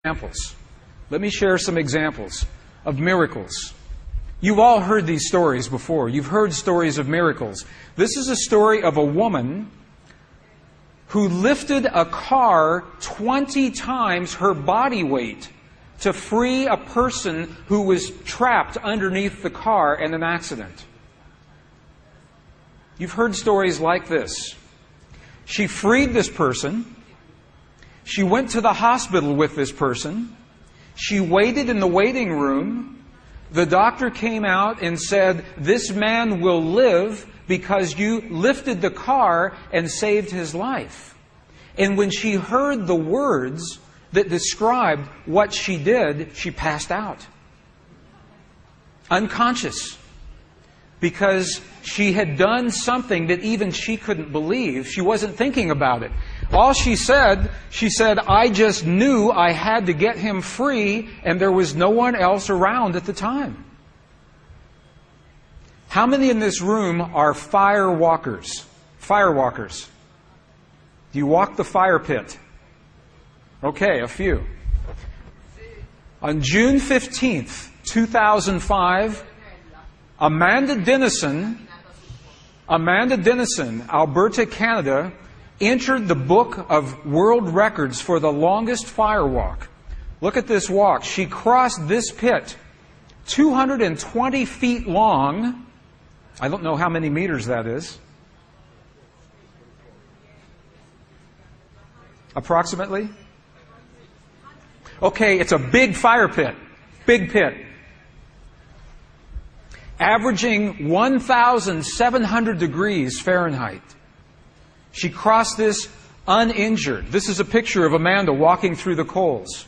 Examples. Let me share some examples of miracles. You've all heard these stories before. You've heard stories of miracles. This is a story of a woman who lifted a car 20 times her body weight to free a person who was trapped underneath the car in an accident. You've heard stories like this. She freed this person. She went to the hospital with this person. She waited in the waiting room. The doctor came out and said, "This man will live because you lifted the car and saved his life." And when she heard the words that described what she did, she passed out. Unconscious. Because she had done something that even she couldn't believe. She wasn't thinking about it. All she said, "I just knew I had to get him free, and there was no one else around at the time." How many in this room are fire walkers? Fire walkers. Do you walk the fire pit? Okay, a few. On June 15th, 2005, Amanda Dennison, Alberta, Canada, entered the book of world records for the longest fire walk. Look at this walk. She crossed this pit, 220 feet long. I don't know how many meters that is. Approximately? Okay, it's a big fire pit. Big pit. Averaging 1,700 degrees Fahrenheit. She crossed this uninjured. This is a picture of Amanda walking through the coals.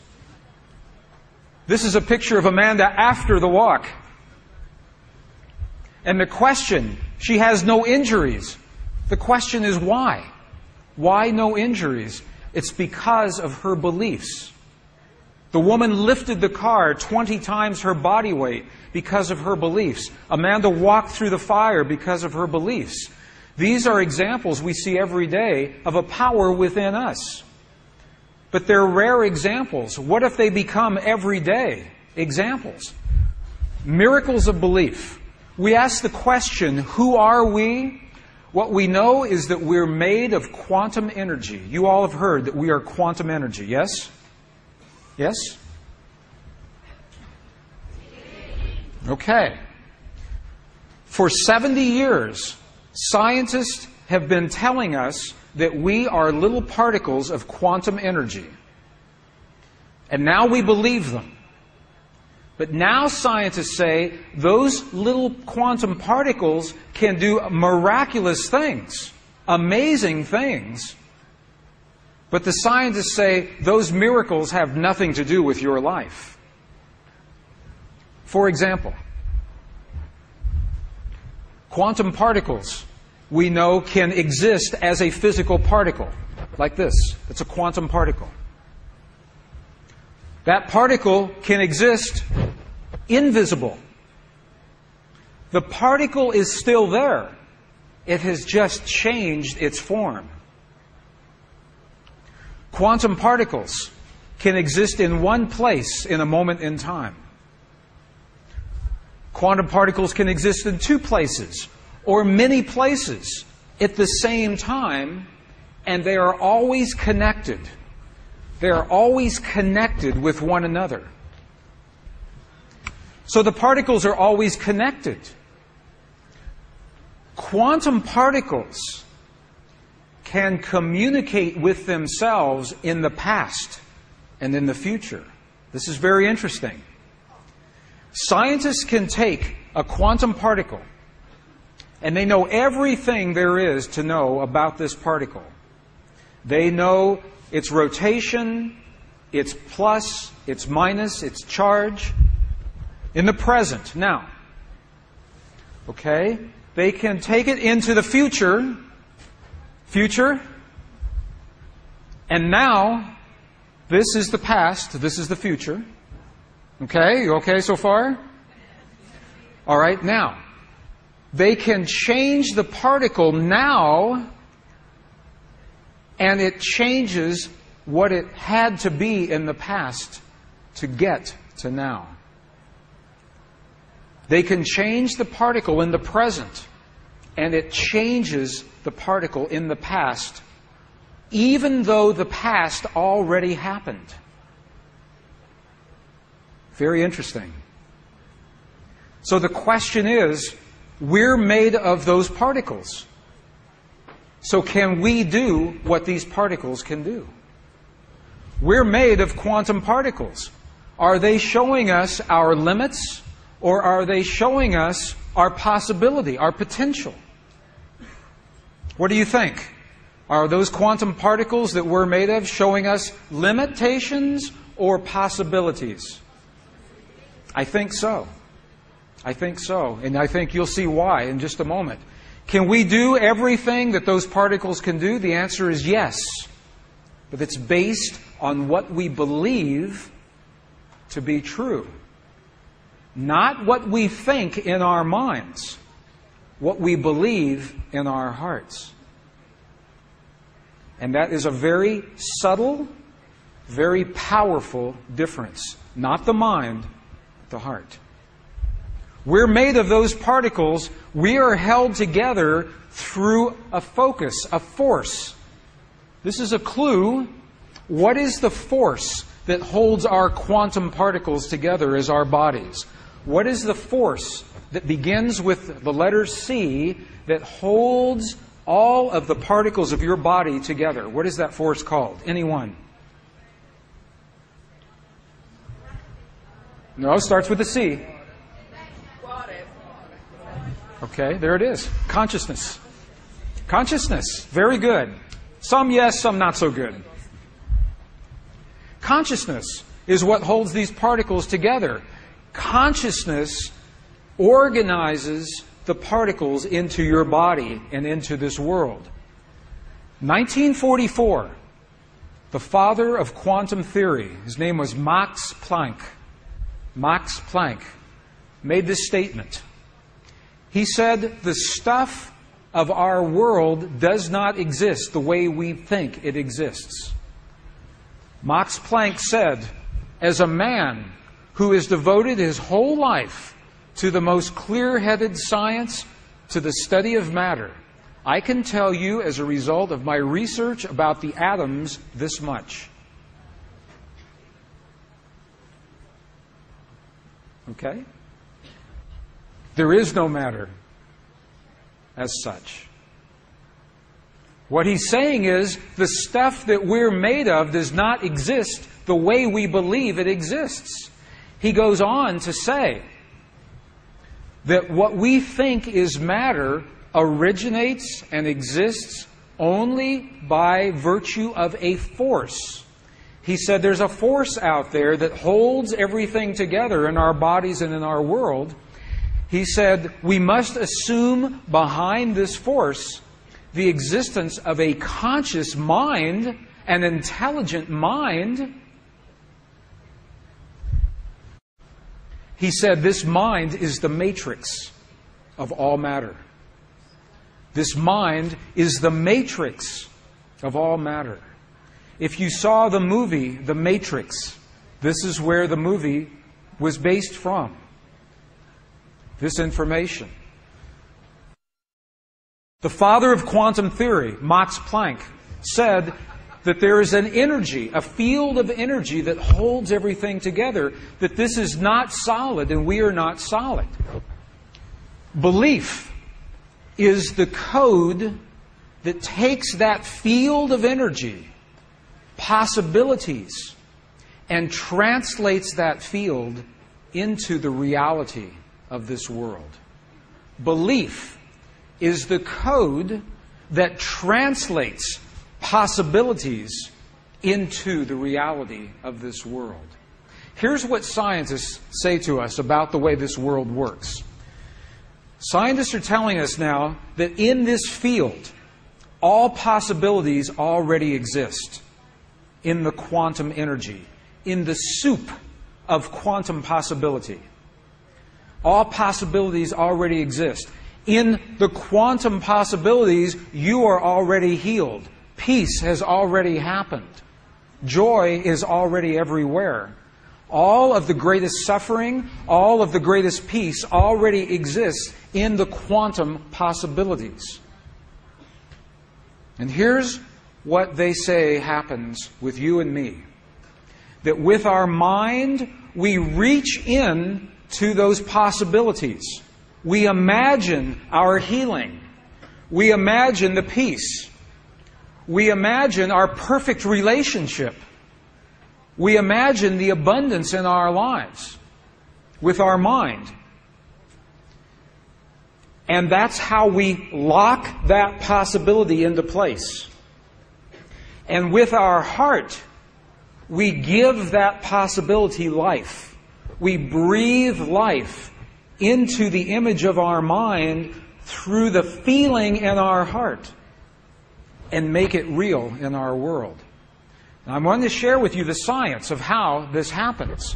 This is a picture of Amanda after the walk. And the question, she has no injuries. The question is why? Why no injuries? It's because of her beliefs. The woman lifted the car 20 times her body weight because of her beliefs. Amanda walked through the fire because of her beliefs. These are examples we see every day of a power within us. But they're rare examples. What if they become everyday examples? Miracles of belief. We ask the question, who are we? What we know is that we're made of quantum energy. You all have heard that we are quantum energy, yes? Yes? Okay. For 70 years, scientists have been telling us that we are little particles of quantum energy. And now we believe them. But now scientists say those little quantum particles can do miraculous things, amazing things. But the scientists say those miracles have nothing to do with your life. For example, quantum particles, we know, can exist as a physical particle, like this. It's a quantum particle. That particle can exist invisible. The particle is still there. It has just changed its form. Quantum particles can exist in one place in a moment in time. Quantum particles can exist in two places or many places at the same time, and they are always connected. They are always connected with one another. So the particles are always connected. Quantum particles can communicate with themselves in the past and in the future. This is very interesting. Scientists can take a quantum particle and they know everything there is to know about this particle. They know its rotation, its plus, its minus, its charge in the present. Now, okay, they can take it into the future, and now this is the past, this is the future. Okay, you okay so far? All right, now, they can change the particle now, and it changes what it had to be in the past to get to now. They can change the particle in the present, and it changes the particle in the past, even though the past already happened. Very interesting. So the question is, we're made of those particles. So can we do what these particles can do? We're made of quantum particles. Are they showing us our limits, or are they showing us our possibility, our potential? What do you think? Are those quantum particles that we're made of showing us limitations or possibilities? I think so. I think so. And I think you'll see why in just a moment. Can we do everything that those particles can do? The answer is yes. But it's based on what we believe to be true. Not what we think in our minds. What we believe in our hearts. And that is a very subtle, very powerful difference. Not the mind, the heart. We're made of those particles. We are held together through a focus, a force. This is a clue. What is the force that holds our quantum particles together as our bodies? What is the force that begins with the letter C that holds all of the particles of your body together? What is that force called? Anyone? No, it starts with a C. Okay, there it is. Consciousness. Consciousness. Very good. Some yes, some not so good. Consciousness is what holds these particles together. Consciousness organizes the particles into your body and into this world. 1944, the father of quantum theory, his name was Max Planck. Max Planck made this statement. He said, the stuff of our world does not exist the way we think it exists. Max Planck said, as a man who has devoted his whole life to the most clear-headed science, to the study of matter, I can tell you as a result of my research about the atoms this much. Okay? There is no matter as such. What he's saying is the stuff that we're made of does not exist the way we believe it exists. He goes on to say that what we think is matter originates and exists only by virtue of a force. He said there's a force out there that holds everything together in our bodies and in our world. He said we must assume behind this force the existence of a conscious mind, an intelligent mind. He said this mind is the matrix of all matter. This mind is the matrix of all matter. If you saw the movie, The Matrix, this is where the movie was based from. This information. The father of quantum theory, Max Planck, said that there is an energy, a field of energy that holds everything together, that this is not solid and we are not solid. Belief is the code that takes that field of energy, possibilities, and translates that field into the reality of this world. Belief is the code that translates possibilities into the reality of this world. Here's what scientists say to us about the way this world works. Scientists are telling us now that in this field, all possibilities already exist in the quantum energy, in the soup of quantum possibility. All possibilities already exist. In the quantum possibilities, you are already healed. Peace has already happened. Joy is already everywhere. All of the greatest suffering, all of the greatest peace already exists in the quantum possibilities. And here's what they say happens with you and me. That with our mind, we reach in to those possibilities. We imagine our healing. We imagine the peace. We imagine our perfect relationship. We imagine the abundance in our lives with our mind. And that's how we lock that possibility into place. And with our heart, we give that possibility life. We breathe life into the image of our mind through the feeling in our heart and make it real in our world. Now, I'm going to share with you the science of how this happens.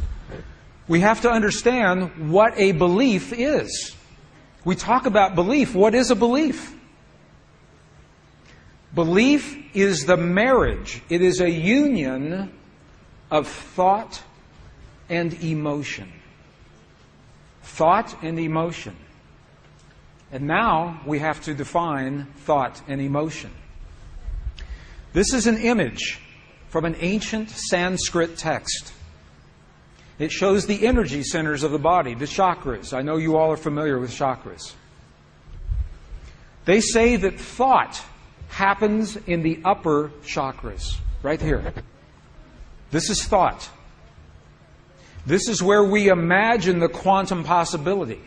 We have to understand what a belief is. We talk about belief. What is a belief? Belief is the marriage. It is a union of thought and emotion. Thought and emotion. And now we have to define thought and emotion. This is an image from an ancient Sanskrit text. It shows the energy centers of the body, the chakras. I know you all are familiar with chakras. They say that thought happens in the upper chakras, right here. This is thought. This is where we imagine the quantum possibility.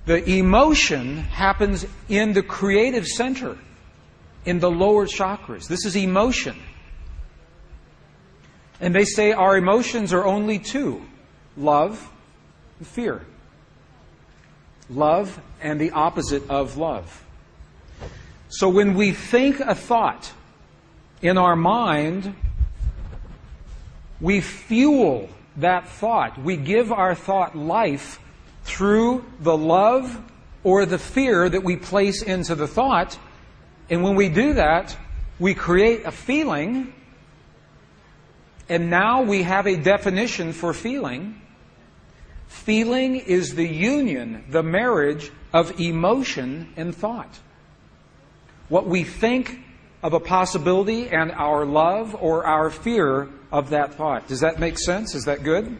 The emotion happens in the creative center, in the lower chakras. This is emotion. And they say our emotions are only two: love and fear. Love and the opposite of love. So when we think a thought in our mind, we fuel that thought. We give our thought life through the love or the fear that we place into the thought. And when we do that, we create a feeling. And now we have a definition for feeling. Feeling is the union, the marriage of emotion and thought. What we think of a possibility and our love or our fear of that thought. Does that make sense? Is that good?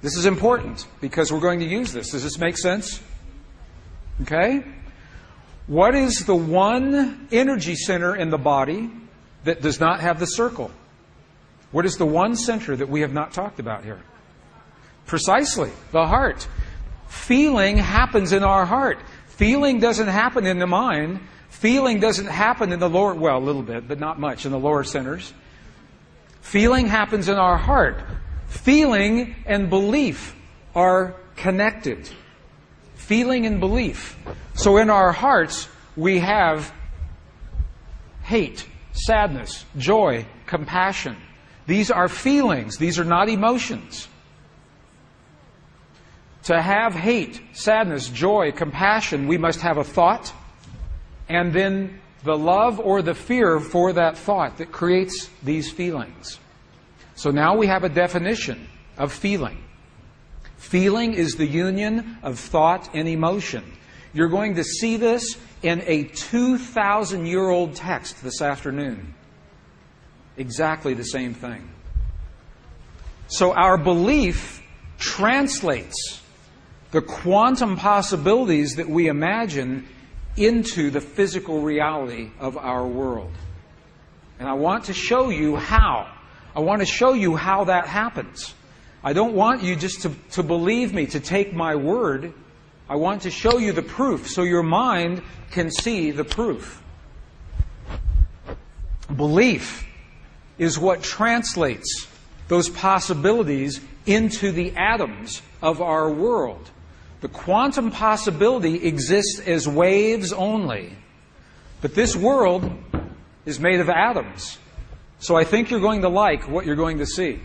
This is important because we're going to use this. Does this make sense? Okay? What is the one energy center in the body that does not have the circle? What is the one center that we have not talked about here? Precisely, the heart. Feeling happens in our heart. Feeling doesn't happen in the mind. Feeling doesn't happen in the lower, well, a little bit, but not much, in the lower centers. Feeling happens in our heart. Feeling and belief are connected. Feeling and belief. So in our hearts, we have hate, sadness, joy, compassion. These are feelings. These are not emotions. To have hate, sadness, joy, compassion, we must have a thought, and then the love or the fear for that thought that creates these feelings. So now we have a definition of feeling. Feeling is the union of thought and emotion. You're going to see this in a 2,000-year-old text this afternoon. Exactly the same thing. So our belief translates the quantum possibilities that we imagine into the physical reality of our world. And I want to show you how. I want to show you how that happens. I don't want you just to believe me, to take my word. I want to show you the proof so your mind can see the proof. Belief is what translates those possibilities into the atoms of our world. The quantum possibility exists as waves only. But this world is made of atoms. So I think you're going to like what you're going to see.